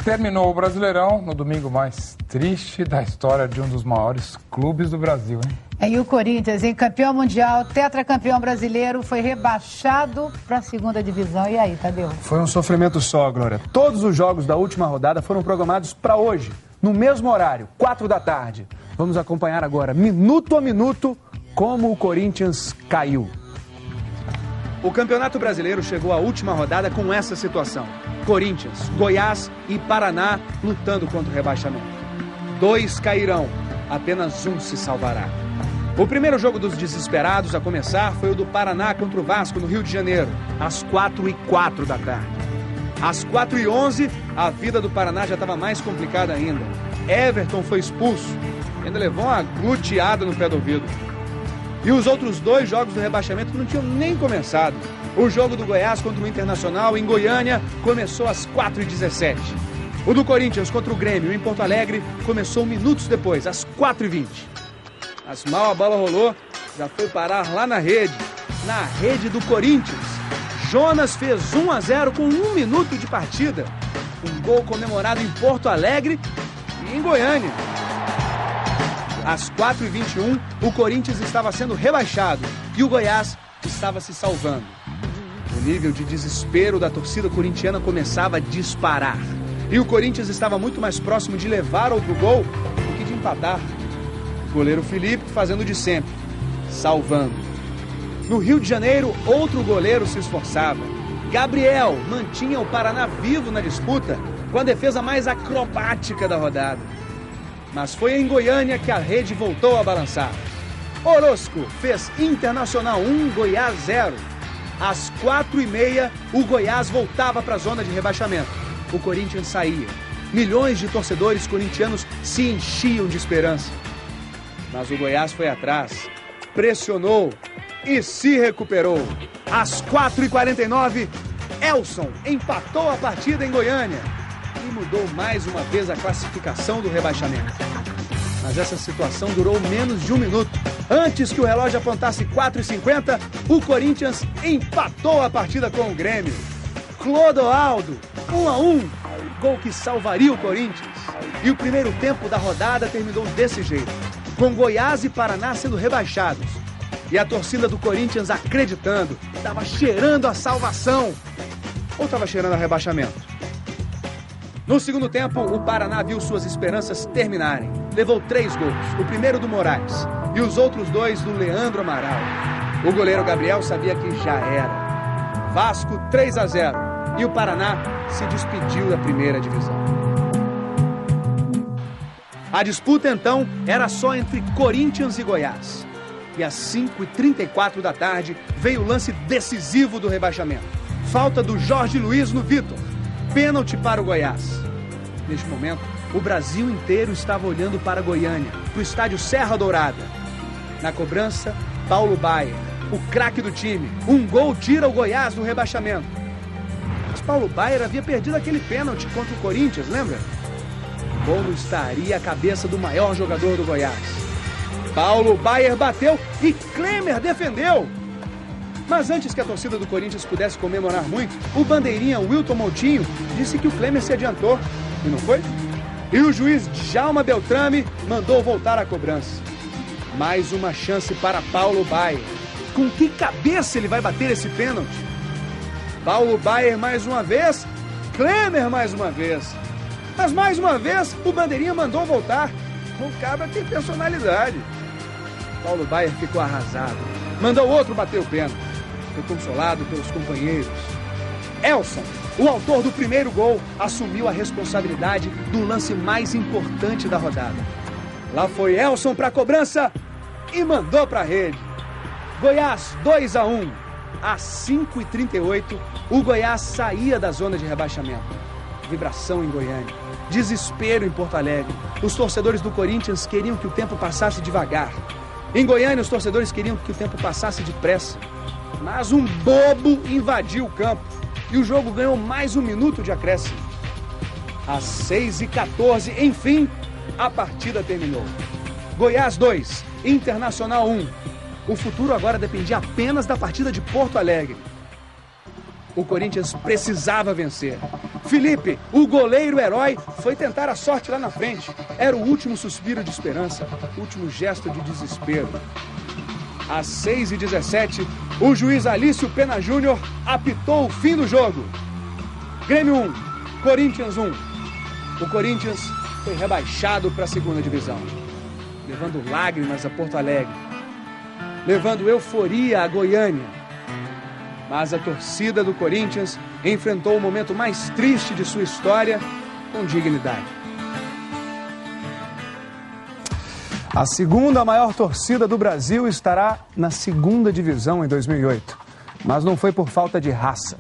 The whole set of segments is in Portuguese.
Terminou o Brasileirão no domingo mais triste da história de um dos maiores clubes do Brasil, hein? E o Corinthians, em campeão mundial, tetracampeão brasileiro, foi rebaixado para a segunda divisão. E aí, Tadeu? Foi um sofrimento só, Glória. Todos os jogos da última rodada foram programados para hoje, no mesmo horário, 4 da tarde. Vamos acompanhar agora, minuto a minuto, como o Corinthians caiu. O Campeonato Brasileiro chegou à última rodada com essa situação. Corinthians, Goiás e Paraná lutando contra o rebaixamento. 2 cairão, apenas um se salvará. O primeiro jogo dos desesperados a começar foi o do Paraná contra o Vasco no Rio de Janeiro, às 4h04 da tarde. Às 4h11, a vida do Paraná já estava mais complicada ainda. Everton foi expulso, ainda levou uma gluteada no pé do ouvido. E os outros 2 jogos do rebaixamento não tinham nem começado. O jogo do Goiás contra o Internacional em Goiânia começou às 4h17. O do Corinthians contra o Grêmio em Porto Alegre começou minutos depois, às 4h20. Mas mal a bola rolou, já foi parar lá na rede do Corinthians. Jonas fez 1-0 com 1 minuto de partida. Um gol comemorado em Porto Alegre e em Goiânia. Às 4h21, o Corinthians estava sendo rebaixado e o Goiás estava se salvando. O nível de desespero da torcida corintiana começava a disparar. E o Corinthians estava muito mais próximo de levar outro gol do que de empatar. O goleiro Felipe fazendo de sempre, salvando. No Rio de Janeiro, outro goleiro se esforçava. Gabriel mantinha o Paraná vivo na disputa com a defesa mais acrobática da rodada. Mas foi em Goiânia que a rede voltou a balançar. Orozco fez Internacional 1, Goiás 0. Às 4h30, o Goiás voltava para a zona de rebaixamento. O Corinthians saía. Milhões de torcedores corintianos se enchiam de esperança. Mas o Goiás foi atrás, pressionou e se recuperou. Às 4h49, Elson empatou a partida em Goiânia e mudou mais uma vez a classificação do rebaixamento. Mas essa situação durou menos de 1 minuto. Antes que o relógio apontasse 4h50, o Corinthians empatou a partida com o Grêmio. Clodoaldo, 1-1, gol que salvaria o Corinthians. E o primeiro tempo da rodada terminou desse jeito, com Goiás e Paraná sendo rebaixados. E a torcida do Corinthians acreditando, estava cheirando a salvação. Ou estava cheirando a rebaixamento? No segundo tempo, o Paraná viu suas esperanças terminarem. Levou 3 gols, o primeiro do Moraes e os outros 2 do Leandro Amaral. O goleiro Gabriel sabia que já era. Vasco 3-0 e o Paraná se despediu da primeira divisão. A disputa então era só entre Corinthians e Goiás. E às 5h34 da tarde veio o lance decisivo do rebaixamento. Falta do Jorge Luiz no Vitor. Pênalti para o Goiás. Neste momento, o Brasil inteiro estava olhando para Goiânia, para o estádio Serra Dourada. Na cobrança, Paulo Baier, o craque do time. Um gol tira o Goiás do rebaixamento. Mas Paulo Baier havia perdido aquele pênalti contra o Corinthians, lembra? O gol estaria a cabeça do maior jogador do Goiás. Paulo Baier bateu e Klemer defendeu. Mas antes que a torcida do Corinthians pudesse comemorar muito, o bandeirinha Wilton Moutinho disse que o Klemer se adiantou. E não foi? E o juiz Djalma Beltrame mandou voltar a cobrança. Mais uma chance para Paulo Baier. Com que cabeça ele vai bater esse pênalti? Paulo Baier mais uma vez, Klemer mais uma vez. Mas mais uma vez o bandeirinha mandou voltar. O cabra tem personalidade. Paulo Baier ficou arrasado. Mandou outro bater o pênalti. Foi consolado pelos companheiros. Elson, o autor do primeiro gol, assumiu a responsabilidade do lance mais importante da rodada. Lá foi Elson para a cobrança e mandou para a rede. Goiás 2-1. Às 5h38, o Goiás saía da zona de rebaixamento. Vibração em Goiânia. Desespero em Porto Alegre. Os torcedores do Corinthians queriam que o tempo passasse devagar. Em Goiânia, os torcedores queriam que o tempo passasse depressa. Mas um bobo invadiu o campo e o jogo ganhou mais 1 minuto de acréscimo. Às 6h14, enfim, a partida terminou. Goiás 2, Internacional 1. O futuro agora dependia apenas da partida de Porto Alegre. O Corinthians precisava vencer. Felipe, o goleiro herói, foi tentar a sorte lá na frente. Era o último suspiro de esperança, o último gesto de desespero. Às 6h17, o juiz Alício Pena Júnior apitou o fim do jogo. Grêmio 1, Corinthians 1. O Corinthians foi rebaixado para a segunda divisão, levando lágrimas a Porto Alegre, levando euforia a Goiânia. Mas a torcida do Corinthians enfrentou o momento mais triste de sua história com dignidade. A segunda maior torcida do Brasil estará na segunda divisão em 2008. Mas não foi por falta de raça.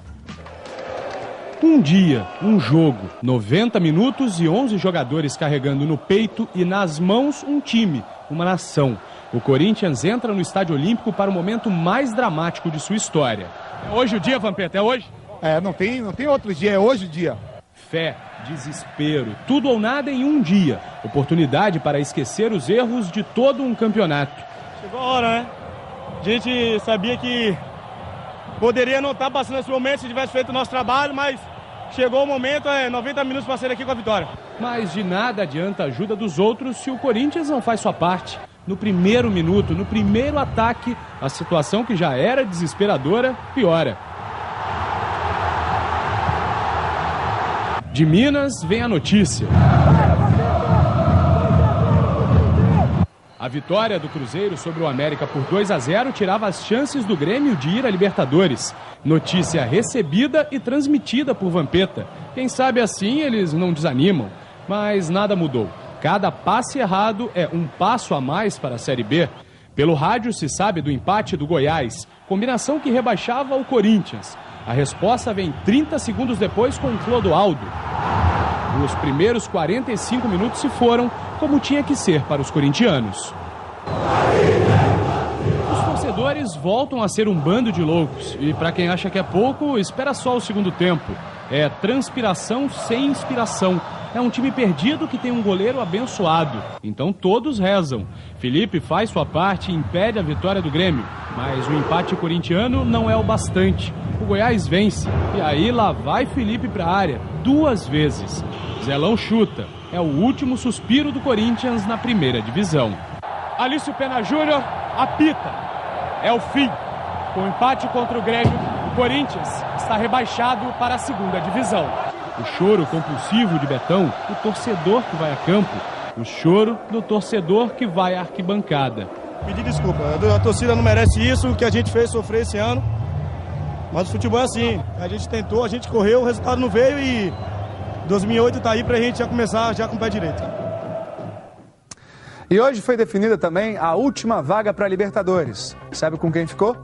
Um dia, um jogo, 90 minutos e 11 jogadores carregando no peito e nas mãos um time, uma nação. O Corinthians entra no Estádio Olímpico para o momento mais dramático de sua história. É hoje o dia, Vampeta? É hoje? Não tem outro dia, é hoje o dia. Fé, desespero, tudo ou nada em um dia. Oportunidade para esquecer os erros de todo um campeonato. Chegou a hora, né? A gente sabia que poderia não estar passando esse momento se tivesse feito o nosso trabalho, mas chegou o momento, 90 minutos para sair aqui com a vitória. Mas de nada adianta a ajuda dos outros se o Corinthians não faz sua parte. No primeiro minuto, no primeiro ataque, a situação que já era desesperadora piora. De Minas vem a notícia. A vitória do Cruzeiro sobre o América por 2-0 tirava as chances do Grêmio de ir à Libertadores. Notícia recebida e transmitida por Vampeta. Quem sabe assim eles não desanimam. Mas nada mudou. Cada passe errado é um passo a mais para a Série B. Pelo rádio se sabe do empate do Goiás, combinação que rebaixava o Corinthians. A resposta vem 30 segundos depois com Clodoaldo. Os primeiros 45 minutos se foram como tinha que ser para os corintianos. Os torcedores voltam a ser um bando de loucos. E para quem acha que é pouco, espera só o segundo tempo. É transpiração sem inspiração. É um time perdido que tem um goleiro abençoado. Então todos rezam. Felipe faz sua parte e impede a vitória do Grêmio. Mas o empate corintiano não é o bastante. O Goiás vence. E aí lá vai Felipe para a área. 2 vezes. Zelão chuta. É o último suspiro do Corinthians na primeira divisão. Alício Pena Júnior apita. É o fim. Com o empate contra o Grêmio, o Corinthians está rebaixado para a segunda divisão. O choro compulsivo de Betão, o torcedor que vai a campo. O choro do torcedor que vai à arquibancada. Pedir desculpa, a torcida não merece isso, o que a gente fez sofrer esse ano. Mas o futebol é assim, a gente tentou, a gente correu, o resultado não veio e 2008 está aí para a gente já começar já com o pé direito. E hoje foi definida também a última vaga para a Libertadores. Sabe com quem ficou?